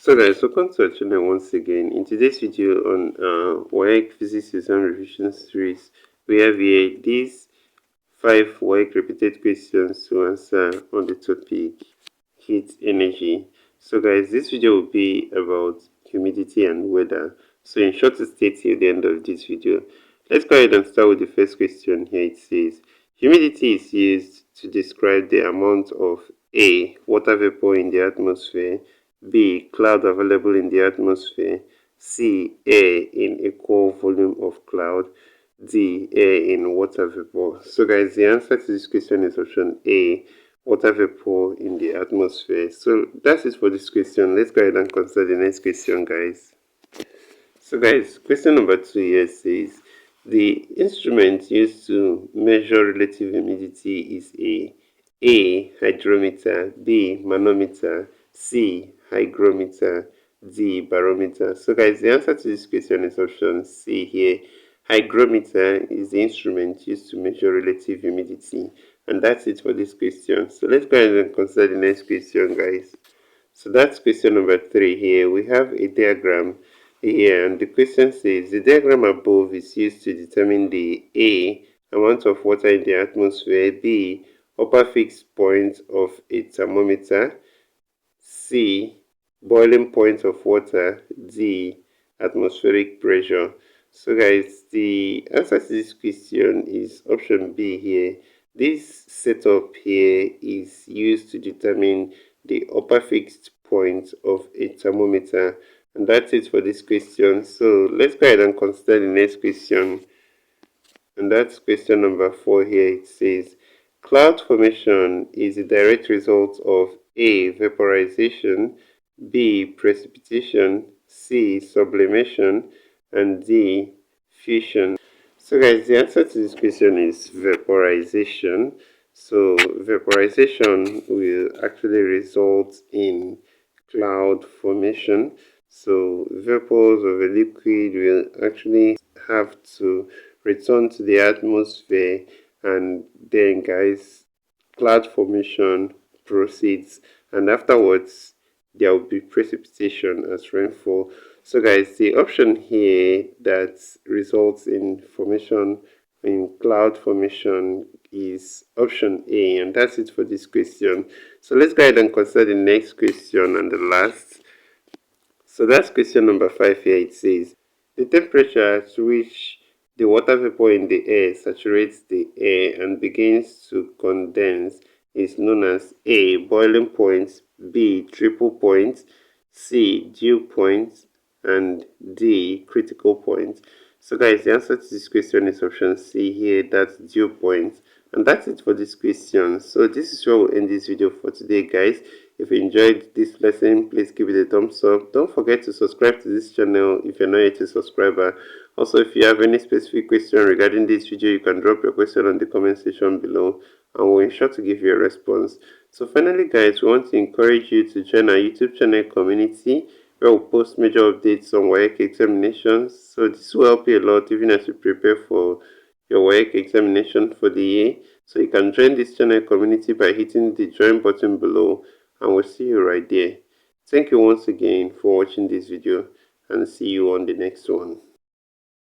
So guys, welcome to our channel once again. In today's video on WAEC Physics Exam Revision Series, we have here these 5 WAEC repeated questions to answer on the topic heat energy. So guys, this video will be about humidity and weather. So in short, to stay till the end of this video. Let's go ahead and start with the first question here. It says, humidity is used to describe the amount of A. Water vapor in the atmosphere, B. Cloud available in the atmosphere, C. Air in equal volume of cloud, D. Air in water vapor. So guys, the answer to this question is option A. Water vapor in the atmosphere. So that's it for this question. Let's go ahead and consider the next question, guys. So guys, question number 2 here says, the instrument used to measure relative humidity is A. Hydrometer, B. Manometer, C. Hygrometer, D. Barometer. So guys, the answer to this question is option C here. Hygrometer is the instrument used to measure relative humidity. And that's it for this question. So let's go ahead and consider the next question, guys. So that's question number 3 here. We have a diagram here, and the question says the diagram above is used to determine the A. Amount of water in the atmosphere, B. Upper fixed point of a thermometer, C. Boiling point of water, D. Atmospheric pressure. So guys, the answer to this question is option B here. This setup here is used to determine the upper fixed point of a thermometer. And that's it for this question. So let's go ahead and consider the next question. And that's question number 4 here. It says, cloud formation is a direct result of A. Vaporization, B. Precipitation, C. Sublimation, and D. Fusion. So guys, the answer to this question is vaporization. So vaporization will actually result in cloud formation. So vapors of a liquid will actually have to return to the atmosphere, and then guys, cloud formation proceeds, and afterwards there will be precipitation as rainfall. So guys, the option here that results in formation in cloud formation is option A, and that's it for this question. So let's go ahead and consider the next question and the last. So that's question number 5 here. It says, the temperature at which the water vapor in the air saturates the air and begins to condense is known as A. Boiling point, B. Triple point, C. Dew point, and D. Critical point. So guys, the answer to this question is option C here. That's dew point. And that's it for this question. So this is where we'll end this video for today, guys. If you enjoyed this lesson, please give it a thumbs up. Don't forget to subscribe to this channel if you're not yet a subscriber. Also, if you have any specific question regarding this video, you can drop your question on the comment section below, and we'll ensure to give you a response. So finally, guys, we want to encourage you to join our YouTube channel community, where we'll post major updates on WAEC examinations. So this will help you a lot even as you prepare for your WAEC examination for the year. So you can join this channel community by hitting the join button below, and we'll see you right there. Thank you once again for watching this video, and see you on the next one.